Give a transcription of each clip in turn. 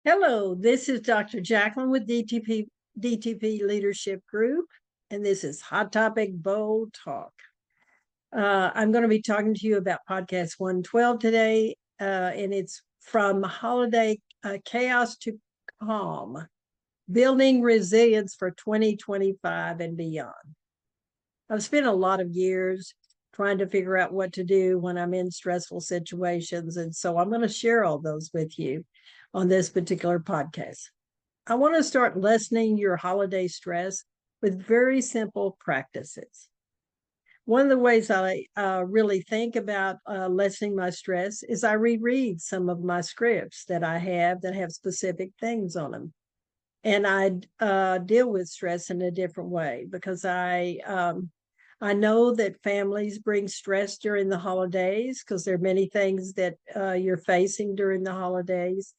Hello, this is Dr. Jacqueline with DTP Leadership Group, and this is Hot Topic Bold Talk. I'm going to be talking to you about podcast 112 today, and it's from holiday chaos to calm, building resilience for 2025 and beyond. I've spent a lot of years trying to figure out what to do when I'm in stressful situations, and so I'm going to share all those with you on this particular podcast. I want to start lessening your holiday stress with very simple practices. One of the ways I really think about lessening my stress is I reread some of my scripts that I have that have specific things on them. And I deal with stress in a different way because I know that families bring stress during the holidays because there are many things that you're facing during the holidays.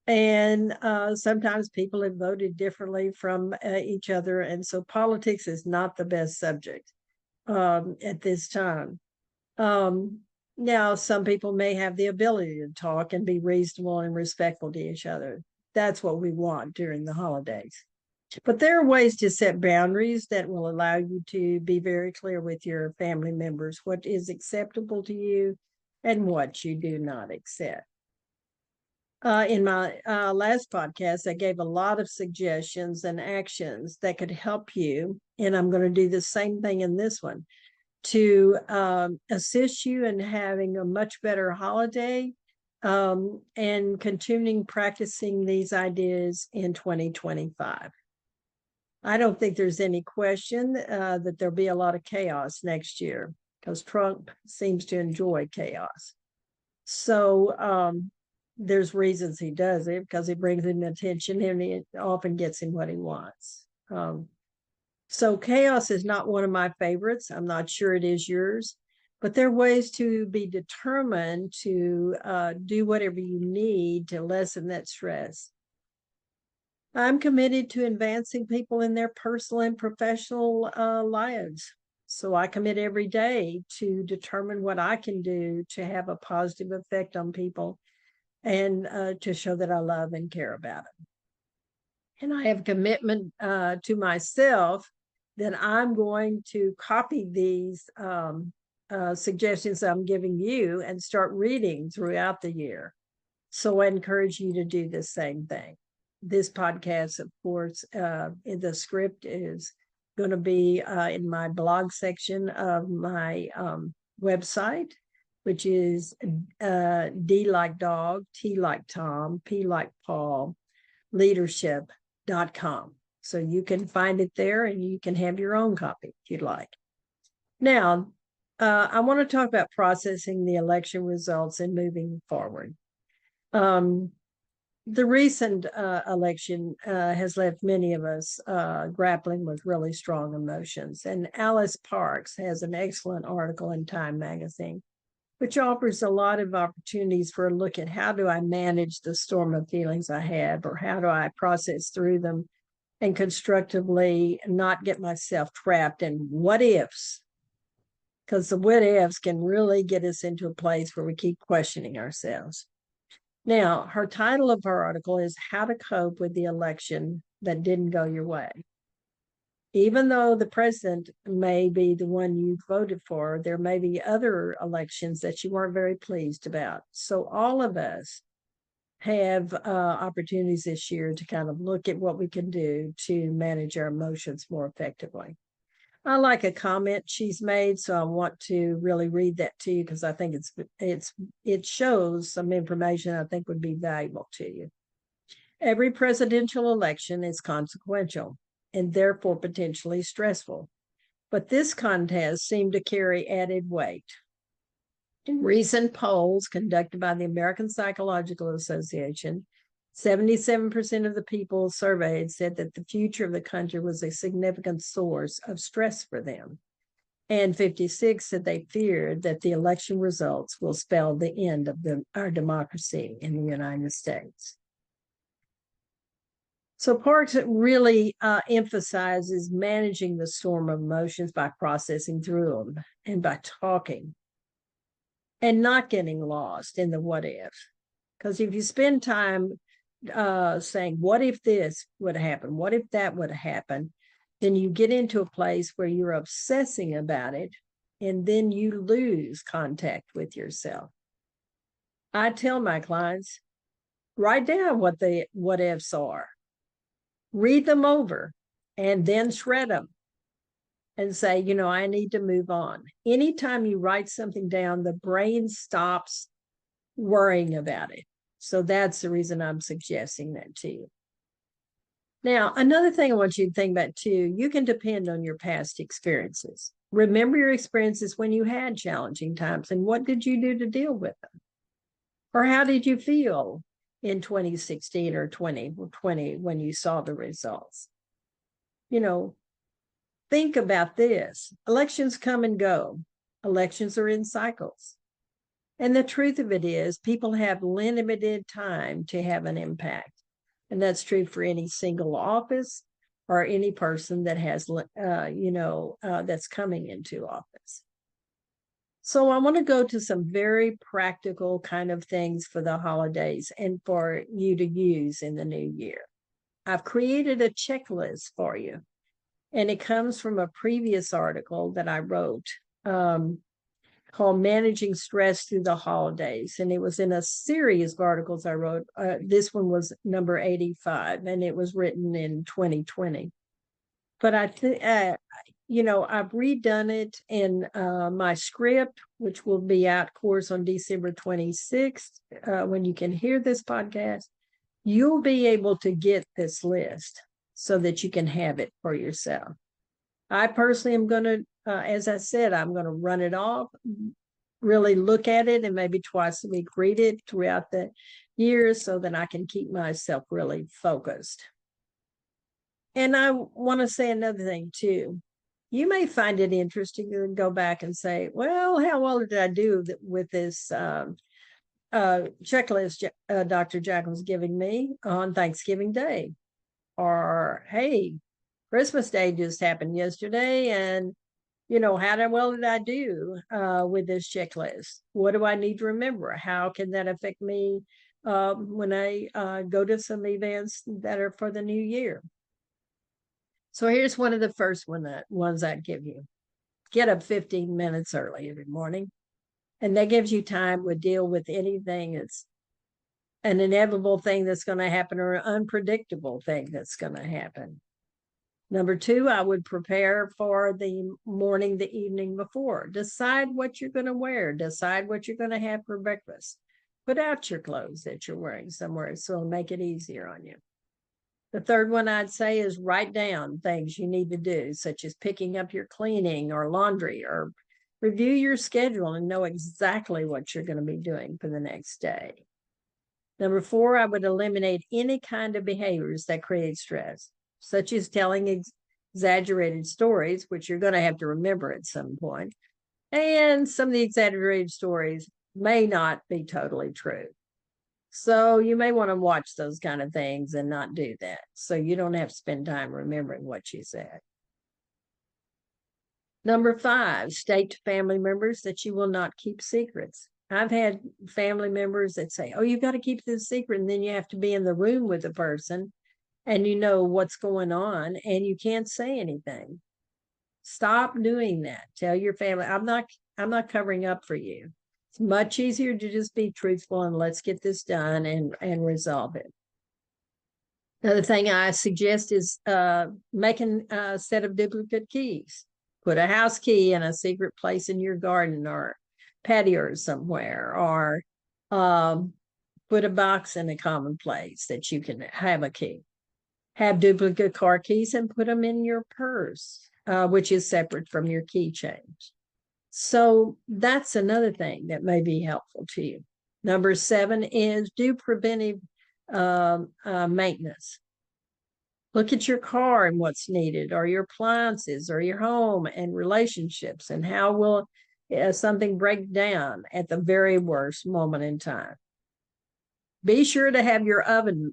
And sometimes people have voted differently from each other. And so politics is not the best subject at this time. Now, some people may have the ability to talk and be reasonable and respectful to each other. That's what we want during the holidays. But there are ways to set boundaries that will allow you to be very clear with your family members what is acceptable to you and what you do not accept. In my last podcast, I gave a lot of suggestions and actions that could help you. And I'm going to do the same thing in this one to assist you in having a much better holiday and continuing practicing these ideas in 2025. I don't think there's any question that there'll be a lot of chaos next year because Trump seems to enjoy chaos. So there's reasons he does it because it brings him attention and it often gets him what he wants. So chaos is not one of my favorites. I'm not sure it is yours, but there are ways to be determined to do whatever you need to lessen that stress. I'm committed to advancing people in their personal and professional lives. So I commit every day to determine what I can do to have a positive effect on people and to show that I love and care about them. And I have commitment to myself that I'm going to copy these suggestions I'm giving you and start reading throughout the year. So I encourage you to do the same thing. This podcast, of course, in the script is going to be in my blog section of my website, which is D like dog, T like Tom, P like Paul, leadership.com. So you can find it there and you can have your own copy if you'd like. Now, I want to talk about processing the election results and moving forward. The recent election has left many of us grappling with really strong emotions. And Alice Parks has an excellent article in Time magazine, which offers a lot of opportunities for a look at how do I manage the storm of feelings I have, or how do I process through them and constructively not get myself trapped in what ifs. Because the what ifs can really get us into a place where we keep questioning ourselves. Now, her title of her article is How to Cope with the Election That Didn't Go Your Way. Even though the president may be the one you voted for, there may be other elections that you weren't very pleased about. So all of us have opportunities this year to kind of look at what we can do to manage our emotions more effectively. I like a comment she's made, so I want to really read that to you because I think it shows some information I think would be valuable to you. Every presidential election is consequential and therefore potentially stressful, but this contest seemed to carry added weight. In recent polls conducted by the American Psychological Association, 77% of the people surveyed said that the future of the country was a significant source of stress for them. And 56 said they feared that the election results will spell the end of our democracy in the United States. So Parks really emphasizes managing the storm of emotions by processing through them and by talking and not getting lost in the what if. Because if you spend time saying, what if this would happen? What if that would happen? Then you get into a place where you're obsessing about it, and then you lose contact with yourself. I tell my clients, write down what the what ifs are, read them over, and then shred them and say, I need to move on. Anytime you write something down, the brain stops worrying about it. So that's the reason I'm suggesting that to you. Now, another thing I want you to think about too, you can depend on your past experiences. Remember your experiences when you had challenging times, and what did you do to deal with them? Or how did you feel in 2016 or 2020 when you saw the results? Think about this. Elections come and go. Elections are in cycles. And the truth of it is, people have limited time to have an impact. And that's true for any single office or any person that has, that's coming into office. So I want to go to some very practical kind of things for the holidays and for you to use in the new year. I've created a checklist for you, and it comes from a previous article that I wrote called Managing Stress Through the Holidays. And it was in a series of articles I wrote. This one was number 85, and it was written in 2020. But I've redone it in my script, which will be out, of course, on December 26th. When you can hear this podcast, you'll be able to get this list so that you can have it for yourself. I personally am going to, as I said, I'm going to run it off, really look at it, and maybe twice a week read it throughout the year so that I can keep myself really focused. And I want to say another thing too. You may find it interesting to go back and say, well, how well did I do with this checklist Dr. Jacqueline's giving me on Thanksgiving Day? Or, hey, Christmas Day just happened yesterday, and how well did I do with this checklist? What do I need to remember? How can that affect me when I go to some events that are for the new year? So here's one of the first ones I'd give you. Get up 15 minutes early every morning. And that gives you time to deal with anything that's an inevitable thing that's going to happen or an unpredictable thing that's going to happen. Number 2, I would prepare for the morning, the evening before. Decide what you're going to wear. Decide what you're going to have for breakfast. Put out your clothes that you're wearing somewhere so it'll make it easier on you. The third one I'd say is write down things you need to do, such as picking up your cleaning or laundry, or review your schedule and know exactly what you're going to be doing for the next day. Number 4, I would eliminate any kind of behaviors that create stress, such as telling exaggerated stories, which you're going to have to remember at some point. And some of the exaggerated stories may not be totally true. So you may want to watch those kind of things and not do that, so you don't have to spend time remembering what you said. Number 5, state to family members that you will not keep secrets. I've had family members that say, oh, you've got to keep this secret, and then you have to be in the room with the person and you know what's going on and you can't say anything. Stop doing that. Tell your family, I'm not covering up for you. It's much easier to just be truthful and let's get this done and resolve it. Another thing I suggest is making a set of duplicate keys. Put a house key in a secret place in your garden or patio or somewhere, or put a box in a common place that you can have a key. Have duplicate car keys and put them in your purse, which is separate from your keychains. So that's another thing that may be helpful to you. Number 7 is do preventive maintenance. Look at your car and what's needed, or your appliances, or your home and relationships, and how will something break down at the very worst moment in time. Be sure to have your oven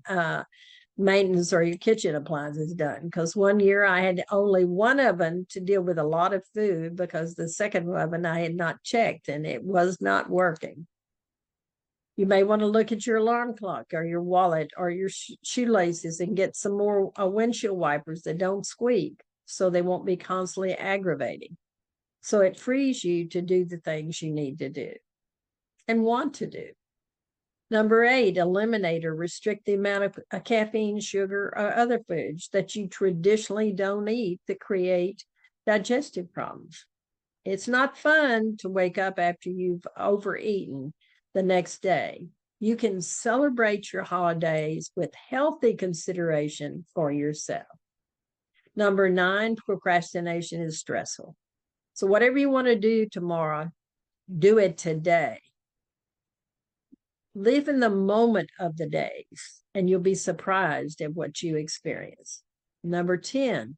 maintenance or your kitchen appliances done, because one year I had only one oven to deal with a lot of food because the second oven I had not checked and it was not working. You may want to look at your alarm clock or your wallet or your shoelaces and get some more windshield wipers that don't squeak so they won't be constantly aggravating. So it frees you to do the things you need to do and want to do. Number 8, eliminate or restrict the amount of caffeine, sugar, or other foods that you traditionally don't eat that create digestive problems. It's not fun to wake up after you've overeaten the next day. You can celebrate your holidays with healthy consideration for yourself. Number 9, procrastination is stressful. So whatever you want to do tomorrow, do it today. Live in the moment of the days, and you'll be surprised at what you experience. Number 10,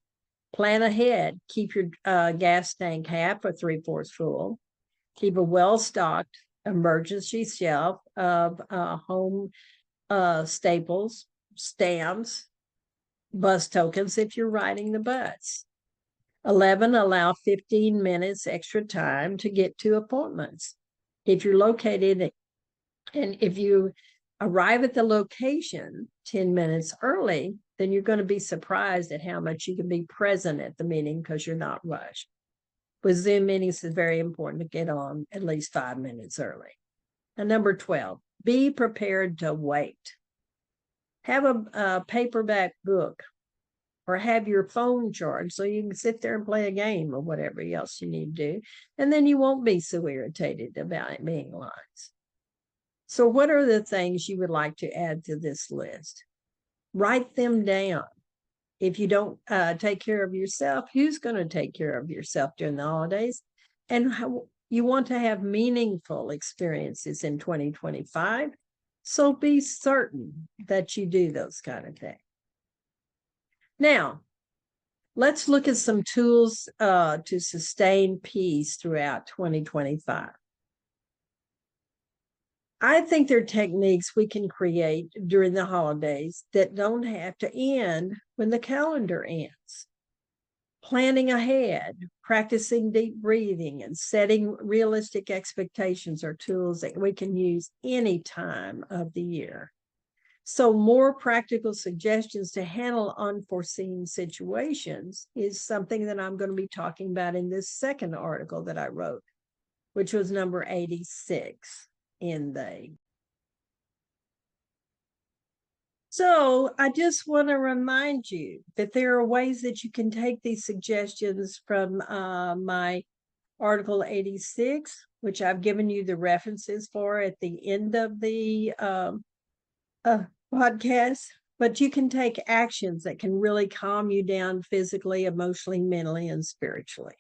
plan ahead. Keep your gas tank half or 3/4 full. Keep a well-stocked emergency shelf of home staples, stamps, bus tokens if you're riding the bus. 11, allow 15 minutes extra time to get to appointments. If you're located and if you arrive at the location 10 minutes early, then you're going to be surprised at how much you can be present at the meeting because you're not rushed. With Zoom meetings, it's very important to get on at least 5 minutes early. And number 12, be prepared to wait. Have a paperback book or have your phone charged so you can sit there and play a game or whatever else you need to do. And then you won't be so irritated about it being lines. So what are the things you would like to add to this list? Write them down. If you don't take care of yourself, who's going to take care of yourself during the holidays? And how you want to have meaningful experiences in 2025. So be certain that you do those kind of things. Now, let's look at some tools to sustain peace throughout 2025. I think there are techniques we can create during the holidays that don't have to end when the calendar ends. Planning ahead, practicing deep breathing, and setting realistic expectations are tools that we can use any time of the year. So more practical suggestions to handle unforeseen situations is something that I'm going to be talking about in this second article that I wrote, which was number 86 in the. So I just want to remind you that there are ways that you can take these suggestions from my article 86, which I've given you the references for at the end of the podcast, but you can take actions that can really calm you down physically, emotionally, mentally, and spiritually.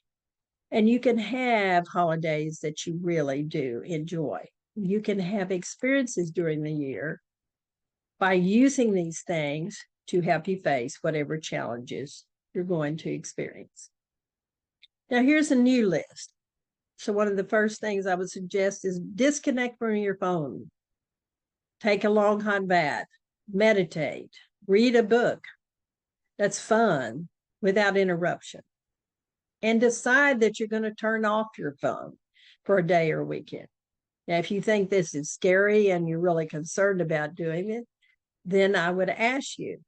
And you can have holidays that you really do enjoy. You can have experiences during the year by using these things to help you face whatever challenges you're going to experience. Now, here's a new list. So one of the first things I would suggest is disconnect from your phone. Take a long hot bath, meditate, read a book that's fun without interruption, and decide that you're going to turn off your phone for a day or weekend. Now, if you think this is scary and you're really concerned about doing it, then I would ask you,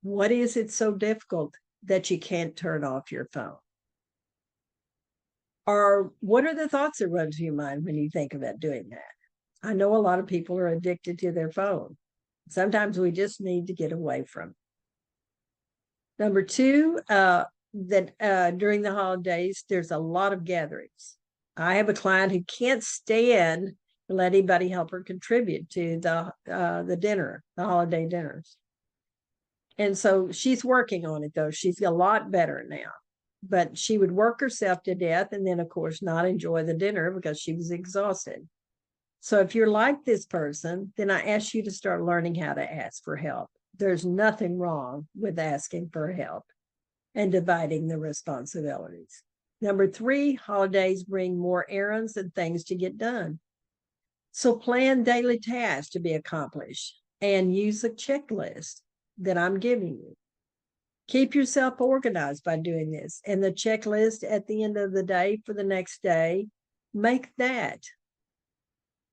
what is it so difficult that you can't turn off your phone? Or what are the thoughts that run through your mind when you think about doing that? I know a lot of people are addicted to their phone. Sometimes we just need to get away from it. Number 2, that during the holidays, there's a lot of gatherings. I have a client who can't stand to let anybody help her contribute to the dinner, the holiday dinners. And so she's working on it, though. She's a lot better now. But she would work herself to death and then, of course, not enjoy the dinner because she was exhausted. So if you're like this person, then I ask you to start learning how to ask for help. There's nothing wrong with asking for help and dividing the responsibilities. Number 3, holidays bring more errands and things to get done. So plan daily tasks to be accomplished and use a checklist that I'm giving you. Keep yourself organized by doing this. And the checklist at the end of the day for the next day, make that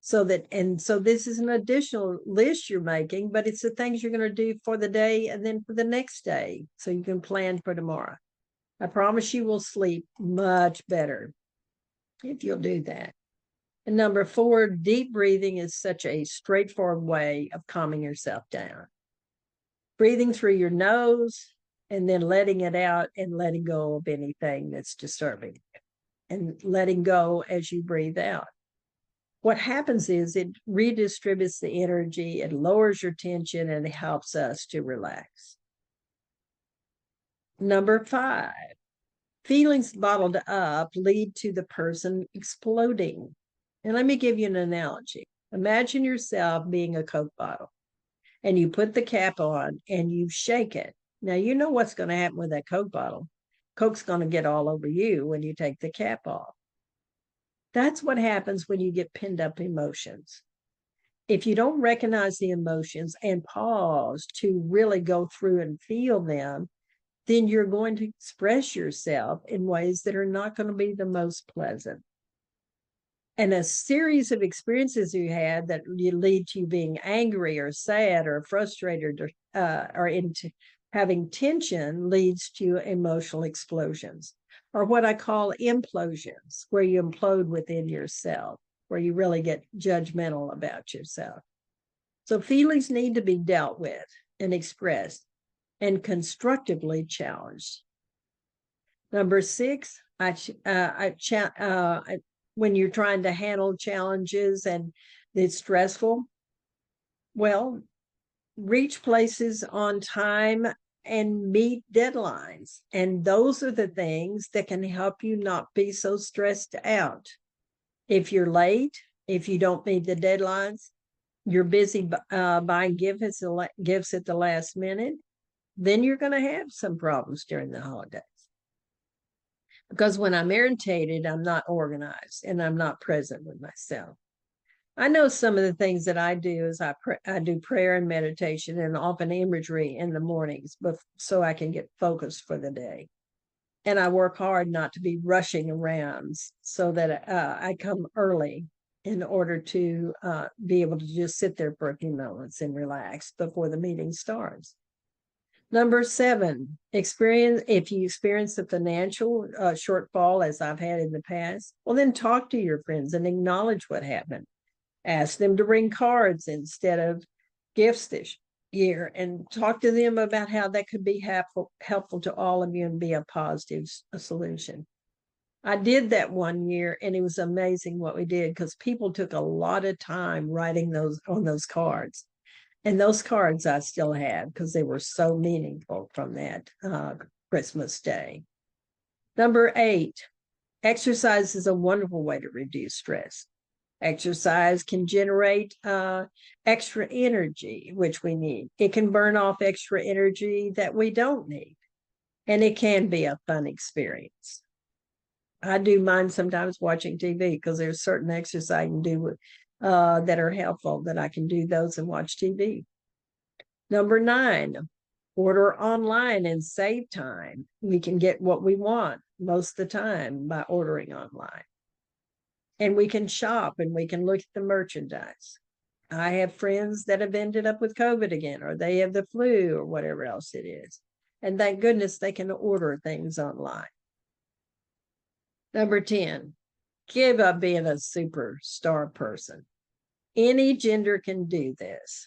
So this is an additional list you're making, but it's the things you're going to do for the day and then for the next day, so you can plan for tomorrow. I promise you will sleep much better if you'll do that. And number 4, deep breathing is such a straightforward way of calming yourself down. Breathing through your nose and then letting it out and letting go of anything that's disturbing you, and letting go as you breathe out. What happens is it redistributes the energy, it lowers your tension, and it helps us to relax. Number 5, feelings bottled up lead to the person exploding. And let me give you an analogy. Imagine yourself being a Coke bottle, and you put the cap on and you shake it. Now, you know what's going to happen with that Coke bottle. Coke's going to get all over you when you take the cap off. That's what happens when you get pinned up emotions. If you don't recognize the emotions and pause to really go through and feel them, then you're going to express yourself in ways that are not going to be the most pleasant. And a series of experiences you had that lead to you being angry or sad or frustrated or into having tension leads to emotional explosions, or what I call implosions, where you implode within yourself, where you really get judgmental about yourself. So feelings need to be dealt with and expressed and constructively challenged. Number 6, when you're trying to handle challenges and it's stressful, well, reach places on time and meet deadlines. And those are the things that can help you not be so stressed out. If you're late, if you don't meet the deadlines, you're busy buying gifts at the last minute, then you're going to have some problems during the holidays. Because when I'm irritated, I'm not organized and I'm not present with myself. I know some of the things that I do is I do prayer and meditation and often imagery in the mornings, but so I can get focused for the day. And I work hard not to be rushing around, so that I come early in order to be able to just sit there for a few moments and relax before the meeting starts. Number 7, if you experience a financial shortfall, as I've had in the past, well, then talk to your friends and acknowledge what happened. Ask them to bring cards instead of gifts this year, and talk to them about how that could be helpful to all of you and be a positive solution. I did that one year, and it was amazing what we did, because people took a lot of time writing on those cards. And those cards I still have because they were so meaningful from that Christmas Day. Number 8, exercise is a wonderful way to reduce stress. Exercise can generate extra energy, which we need. It can burn off extra energy that we don't need. And it can be a fun experience. I do mine sometimes watching TV, because there's certain exercises I can do that are helpful, that I can do those and watch TV. Number 9, order online and save time. We can get what we want most of the time by ordering online. And we can shop and we can look at the merchandise. I have friends that have ended up with COVID again, or they have the flu or whatever else it is. And thank goodness they can order things online. Number 10, give up being a superstar person. Any gender can do this.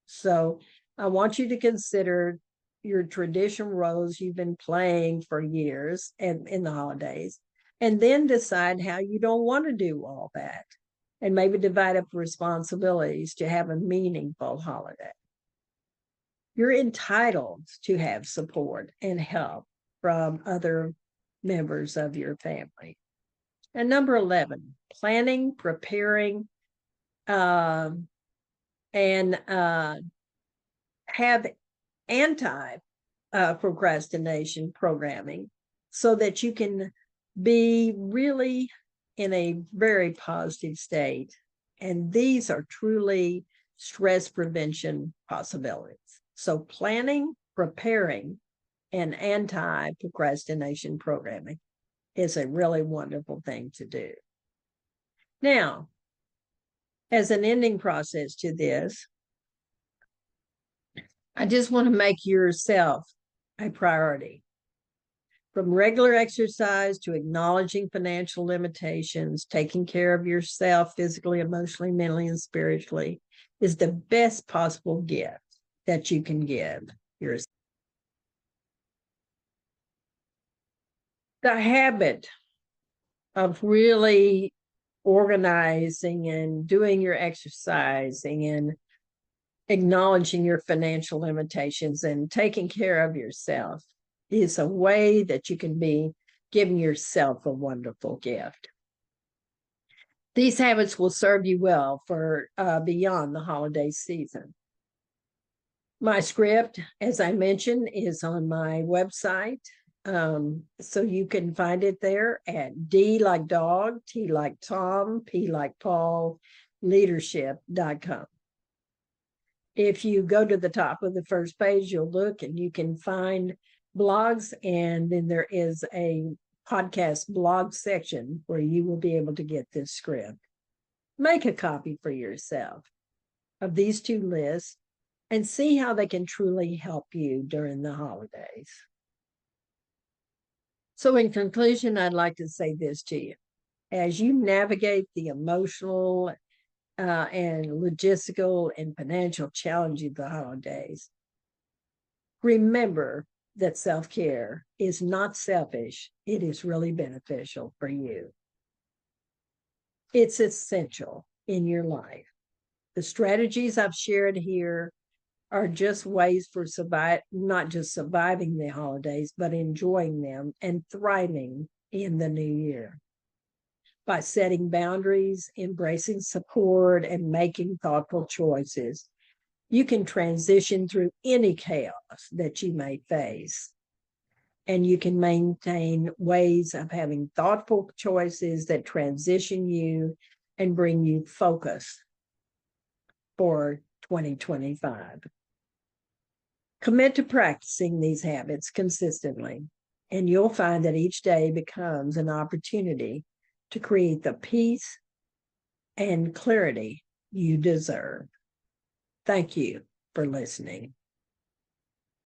So I want you to consider your traditional roles you've been playing for years and in the holidays, and then decide how you don't want to do all that, and maybe divide up responsibilities to have a meaningful holiday. You're entitled to have support and help from other members of your family. And number 11, planning, preparing, and have anti-procrastination programming, so that you can be really in a very positive state. And these are truly stress prevention possibilities. So planning, preparing, and anti-procrastination programming is a really wonderful thing to do. Now, As an ending process to this, I just want to make yourself a priority. From regular exercise to acknowledging financial limitations, taking care of yourself physically, emotionally, mentally, and spiritually is the best possible gift that you can give yourself. The habit of really organizing and doing your exercising and acknowledging your financial limitations and taking care of yourself is a way that you can be giving yourself a wonderful gift. These habits will serve you well for beyond the holiday season. My script, as I mentioned, is on my website. So you can find it there at D like dog, T like Tom, P like Paul, leadership.com. If you go to the top of the first page, you'll look and you can find blogs, and then there is a podcast blog section where you will be able to get this script. Make a copy for yourself of these two lists and see how they can truly help you during the holidays. So in conclusion, I'd like to say this to you. As you navigate the emotional and logistical and financial challenge of the holidays, remember that self-care is not selfish. It is really beneficial for you. It's essential in your life. The strategies I've shared here are just ways for not just surviving the holidays, but enjoying them and thriving in the new year. By setting boundaries, embracing support, and making thoughtful choices, you can transition through any chaos that you may face. And you can maintain ways of having thoughtful choices that transition you and bring you focus for 2025. Commit to practicing these habits consistently, and you'll find that each day becomes an opportunity to create the peace and clarity you deserve. Thank you for listening.